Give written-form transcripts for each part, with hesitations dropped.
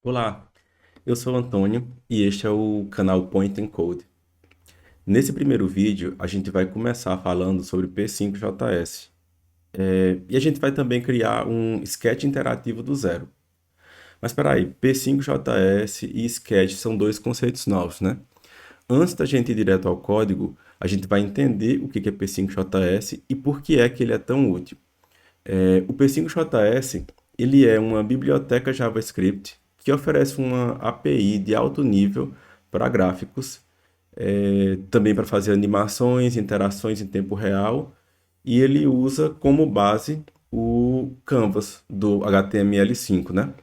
Olá, eu sou o Antônio e este é o canal Point and Code. Nesse primeiro vídeo, a gente vai começar falando sobre P5JS. E a gente vai também criar um sketch interativo do zero. Mas espera aí, P5JS e sketch são dois conceitos novos, né? Antes da gente ir direto ao código, a gente vai entender o que é P5JS e por que é que ele é tão útil. O P5JS ele é uma biblioteca JavaScript que oferece uma API de alto nível para gráficos, também para fazer animações, interações em tempo real, e ele usa como base o Canvas do HTML5, né?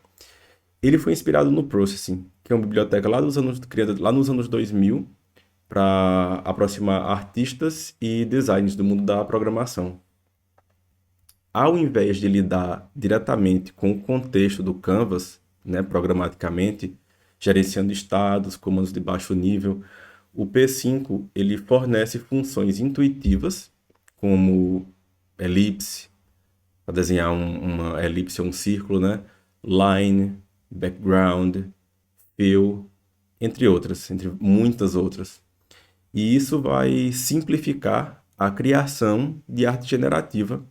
Ele foi inspirado no Processing, que é uma biblioteca criada lá nos anos 2000 para aproximar artistas e designers do mundo da programação. Ao invés de lidar diretamente com o contexto do Canvas, né, programaticamente, gerenciando estados, comandos de baixo nível, o P5 ele fornece funções intuitivas, como elipse, para desenhar uma elipse ou um círculo, né? Line, background, fill, entre outras, entre muitas outras. E isso vai simplificar a criação de arte generativa,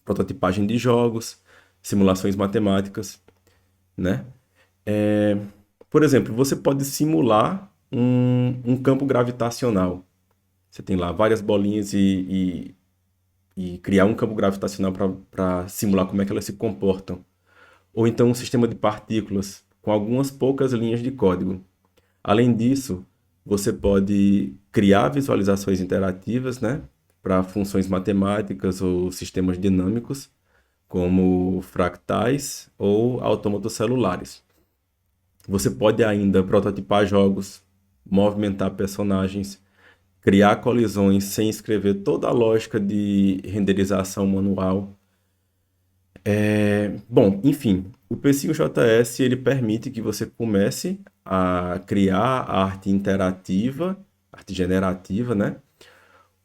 prototipagem de jogos, simulações matemáticas, né? É, por exemplo, você pode simular um campo gravitacional. Você tem lá várias bolinhas e criar um campo gravitacional para simular como é que elas se comportam. Ou então um sistema de partículas com algumas poucas linhas de código. Além disso, você pode criar visualizações interativas, né, para funções matemáticas ou sistemas dinâmicos, como fractais ou autômatos celulares. Você pode ainda prototipar jogos, movimentar personagens, criar colisões sem escrever toda a lógica de renderização manual. Bom, enfim, o P5JS ele permite que você comece a criar arte interativa, arte generativa, né?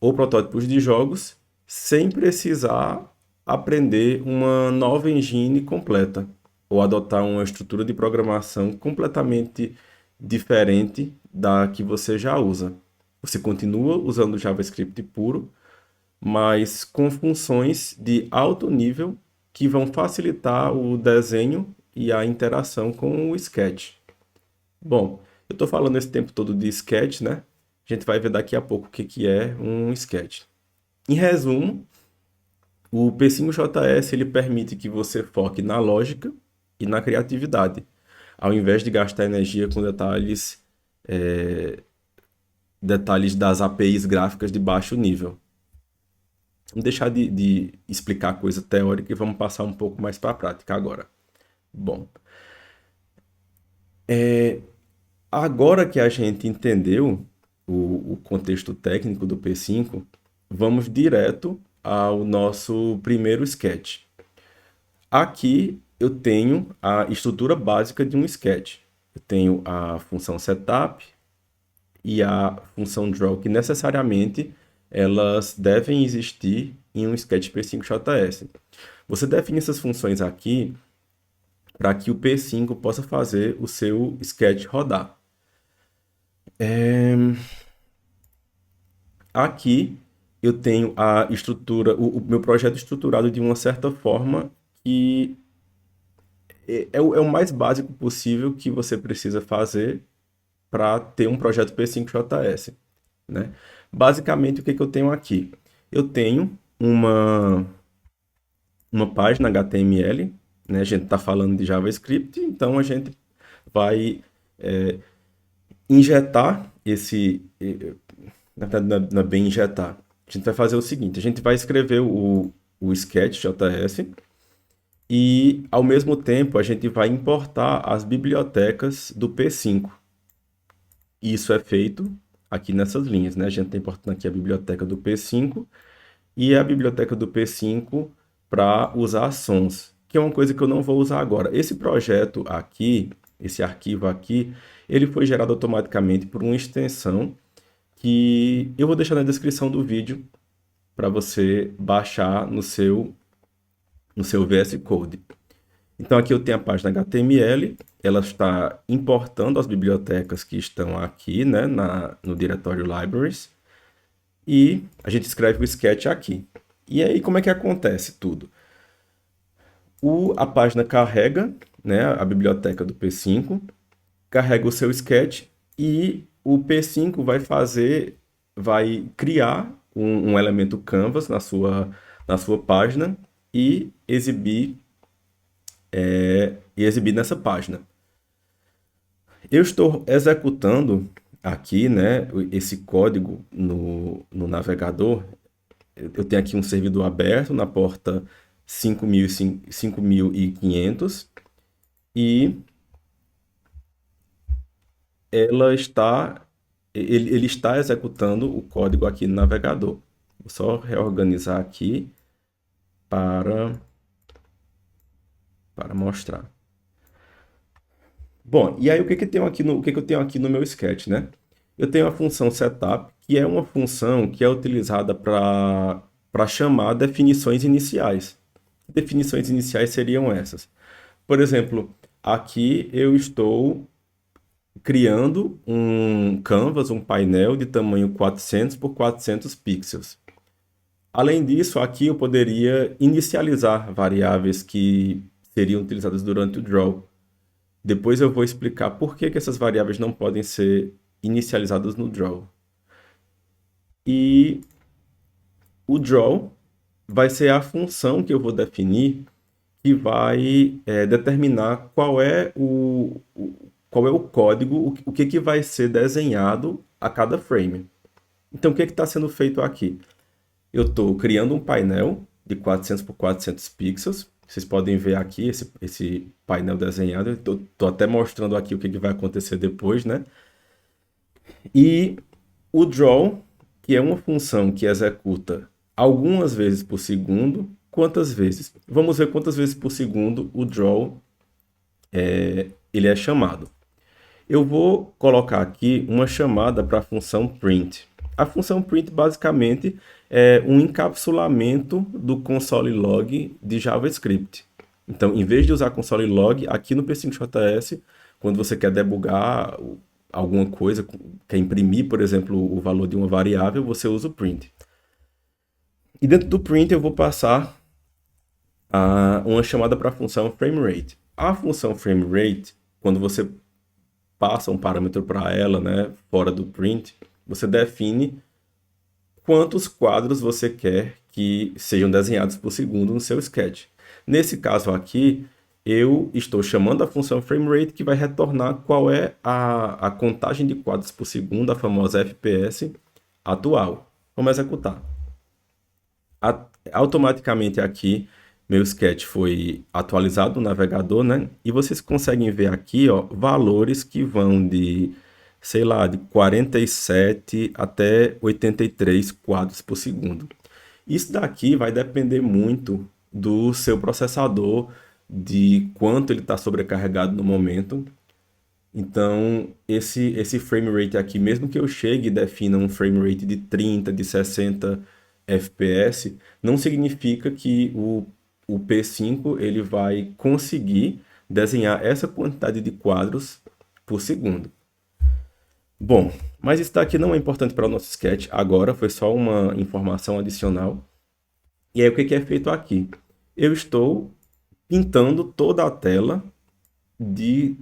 Ou protótipos de jogos, sem precisar aprender uma nova engine completa, ou adotar uma estrutura de programação completamente diferente da que você já usa. Você continua usando o JavaScript puro, mas com funções de alto nível que vão facilitar o desenho e a interação com o Sketch. Bom, eu estou falando esse tempo todo de Sketch, né? A gente vai ver daqui a pouco o que que é um Sketch. Em resumo, o P5JS ele permite que você foque na lógica e na criatividade, ao invés de gastar energia com detalhes das APIs gráficas de baixo nível. Vamos deixar de explicar coisa teórica e vamos passar um pouco mais para a prática agora. Bom, agora que a gente entendeu o contexto técnico do P5, vamos direto ao nosso primeiro sketch. Aqui eu tenho a estrutura básica de um sketch. Eu tenho a função setup e a função draw, que necessariamente elas devem existir em um sketch P5JS. Você define essas funções aqui para que o P5 possa fazer o seu sketch rodar. Aqui eu tenho a estrutura, o meu projeto estruturado de uma certa forma que é o mais básico possível que você precisa fazer para ter um projeto P5JS, né? Basicamente, o que que eu tenho aqui? Eu tenho uma página HTML, né? A gente está falando de JavaScript, então a gente vai injetar na verdade, não é bem injetar. A gente vai fazer o seguinte: a gente vai escrever o sketch.js e, ao mesmo tempo, a gente vai importar as bibliotecas do P5. Isso é feito aqui nessas linhas, né? A gente está importando aqui a biblioteca do P5 e a biblioteca do P5 para usar sons, que é uma coisa que eu não vou usar agora. Esse projeto aqui, esse arquivo aqui, ele foi gerado automaticamente por uma extensão que eu vou deixar na descrição do vídeo para você baixar no seu VS Code. Então aqui eu tenho a página HTML, ela está importando as bibliotecas que estão aqui, né, no diretório Libraries, e a gente escreve o sketch aqui. E aí como é que acontece tudo? A página carrega, né, a biblioteca do P5, carrega o seu sketch e o P5 vai criar um elemento canvas na sua página e exibir nessa página. Eu estou executando aqui, né, esse código no navegador. Eu tenho aqui um servidor aberto na porta 5500 e ela está, ele está executando o código aqui no navegador. Vou só reorganizar aqui para, para mostrar. Bom, e aí o que que eu tenho aqui o que que eu tenho aqui no meu sketch, né? Eu tenho a função setup, que é uma função que é utilizada para chamar definições iniciais. Definições iniciais seriam essas. Por exemplo, aqui eu estou criando um canvas, um painel de tamanho 400 por 400 pixels. Além disso, aqui eu poderia inicializar variáveis que seriam utilizadas durante o draw. Depois eu vou explicar por que essas variáveis não podem ser inicializadas no draw. E o draw vai ser a função que eu vou definir que vai determinar qual é o código, o que que vai ser desenhado a cada frame. Então, o que está sendo feito aqui? Eu estou criando um painel de 400 por 400 pixels. Vocês podem ver aqui esse painel desenhado. Estou até mostrando aqui o que vai acontecer depois, né? E o draw, que é uma função que executa algumas vezes por segundo. Quantas vezes? Vamos ver quantas vezes por segundo o draw ele é chamado. Eu vou colocar aqui uma chamada para a função print. A função print basicamente é um encapsulamento do console log de JavaScript. Então, em vez de usar console log, aqui no P5JS, quando você quer debugar alguma coisa, quer imprimir, por exemplo, o valor de uma variável, você usa o print. E dentro do print eu vou passar uma chamada para a função framerate. A função framerate, quando você passa um parâmetro para ela, né, fora do print, você define quantos quadros você quer que sejam desenhados por segundo no seu sketch. Nesse caso aqui, eu estou chamando a função framerate que vai retornar qual é a contagem de quadros por segundo, a famosa FPS atual. Vamos executar. Automaticamente aqui, meu sketch foi atualizado no navegador, né? E vocês conseguem ver aqui, ó, valores que vão de, sei lá, de 47 até 83 quadros por segundo. Isso daqui vai depender muito do seu processador, de quanto ele está sobrecarregado no momento. Então, esse frame rate aqui, mesmo que eu chegue e defina um frame rate de 30, de 60 FPS, não significa que o P5 ele vai conseguir desenhar essa quantidade de quadros por segundo. Bom, mas isso daqui não é importante para o nosso sketch agora, foi só uma informação adicional. E aí o que que é feito aqui? Eu estou pintando toda a tela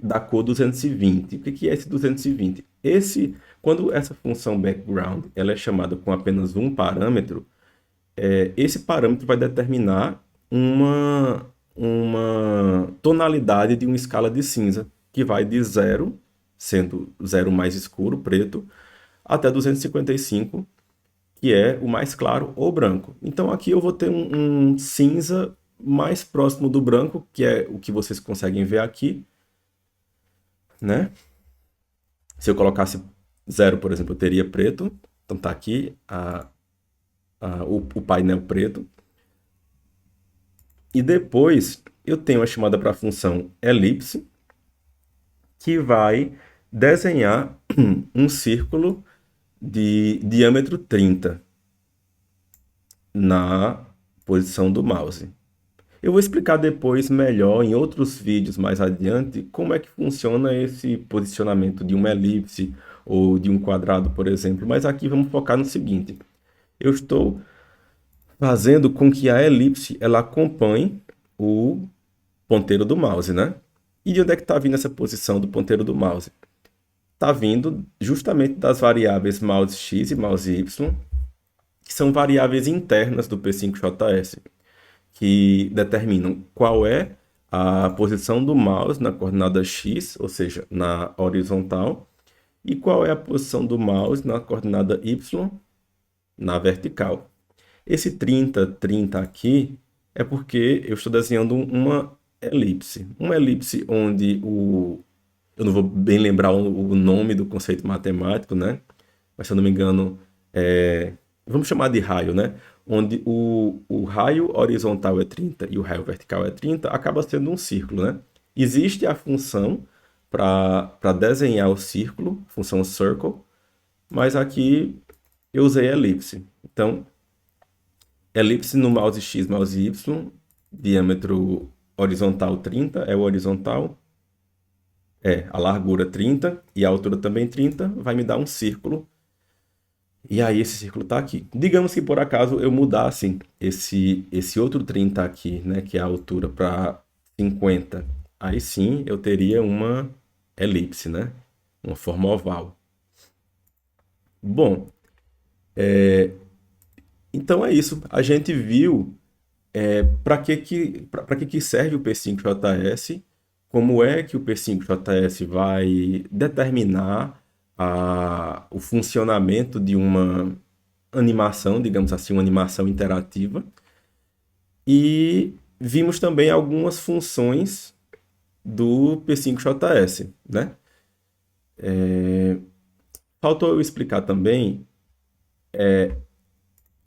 da cor 220. O que que é esse 220? Quando essa função background ela é chamada com apenas um parâmetro, esse parâmetro vai determinar uma tonalidade de uma escala de cinza, que vai de 0, sendo 0 mais escuro, preto, até 255, que é o mais claro ou branco. Então aqui eu vou ter um cinza mais próximo do branco, que é o que vocês conseguem ver aqui, né? Se eu colocasse 0, por exemplo, eu teria preto. Então tá aqui o painel preto. E depois eu tenho a chamada para a função elipse, que vai desenhar um círculo de diâmetro 30 na posição do mouse. Eu vou explicar depois melhor em outros vídeos mais adiante como é que funciona esse posicionamento de uma elipse ou de um quadrado, por exemplo. Mas aqui vamos focar no seguinte: eu estou fazendo com que a elipse ela acompanhe o ponteiro do mouse, né? E de onde é que está vindo essa posição do ponteiro do mouse? Está vindo justamente das variáveis mouse x e mouse y, que são variáveis internas do P5JS, que determinam qual é a posição do mouse na coordenada x, ou seja, na horizontal, e qual é a posição do mouse na coordenada y, na vertical. Esse 30, 30 aqui é porque eu estou desenhando uma elipse. Uma elipse onde eu não vou bem lembrar o nome do conceito matemático, né? Mas se eu não me engano, vamos chamar de raio, né? Onde o raio horizontal é 30 e o raio vertical é 30, acaba sendo um círculo, né? Existe a função para desenhar o círculo, função circle, mas aqui eu usei elipse. Então, elipse no mouse X, mouse Y, diâmetro horizontal 30 é o horizontal, a largura 30 e a altura também 30, vai me dar um círculo. E aí esse círculo está aqui. Digamos que por acaso eu mudasse esse outro 30 aqui, né, que é a altura, para 50. Aí sim eu teria uma elipse, né? Uma forma oval. Bom, então é isso. A gente viu para que serve o P5JS, como é que o P5JS vai determinar o funcionamento de uma animação, digamos assim, uma animação interativa. E vimos também algumas funções do P5JS, né? Faltou eu explicar também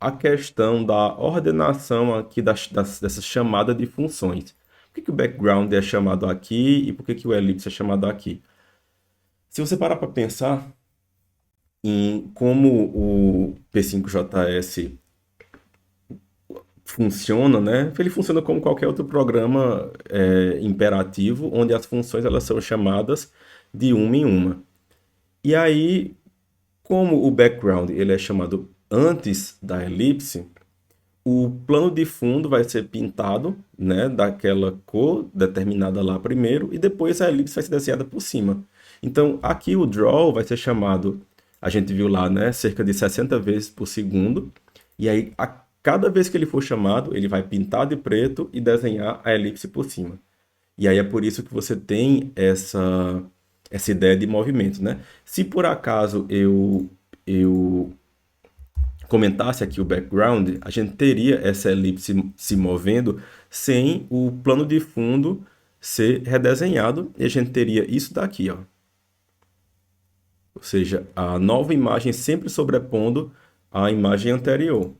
a questão da ordenação aqui dessa chamada de funções. Por que o background é chamado aqui e por que o ellipse é chamado aqui? Se você parar para pensar em como o P5JS funciona, né? Ele funciona como qualquer outro programa imperativo, onde as funções elas são chamadas de uma em uma. E aí, como o background ele é chamado antes da elipse, o plano de fundo vai ser pintado, né, daquela cor determinada lá primeiro, e depois a elipse vai ser desenhada por cima. Então, aqui o draw vai ser chamado, a gente viu lá, né, cerca de 60 vezes por segundo, e aí a cada vez que ele for chamado, ele vai pintar de preto e desenhar a elipse por cima. E aí é por isso que você tem essa ideia de movimento, né? Se por acaso eu comentasse aqui o background, a gente teria essa elipse se movendo sem o plano de fundo ser redesenhado e a gente teria isso daqui, ó. Ou seja, a nova imagem sempre sobrepondo a imagem anterior.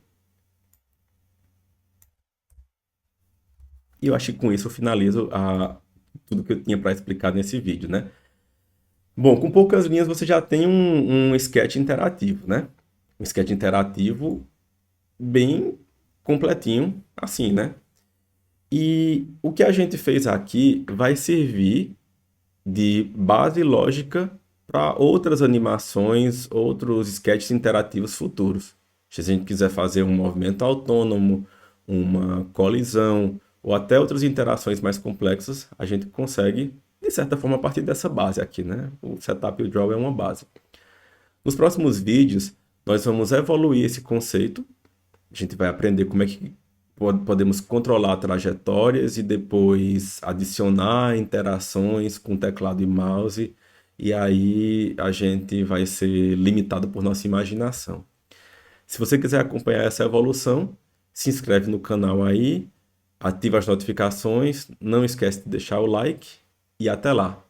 E eu acho que com isso eu finalizo tudo que eu tinha para explicar nesse vídeo, né? Bom, com poucas linhas você já tem um sketch interativo, né? Um sketch interativo bem completinho, assim, né? E o que a gente fez aqui vai servir de base lógica para outras animações, outros sketches interativos futuros. Se a gente quiser fazer um movimento autônomo, uma colisão, ou até outras interações mais complexas, a gente consegue, de certa forma, a partir dessa base aqui, né? O setup e o draw é uma base. Nos próximos vídeos, nós vamos evoluir esse conceito. A gente vai aprender como é que podemos controlar trajetórias e depois adicionar interações com teclado e mouse. E aí a gente vai ser limitado por nossa imaginação. Se você quiser acompanhar essa evolução, se inscreve no canal aí, ativa as notificações, não esquece de deixar o like e até lá!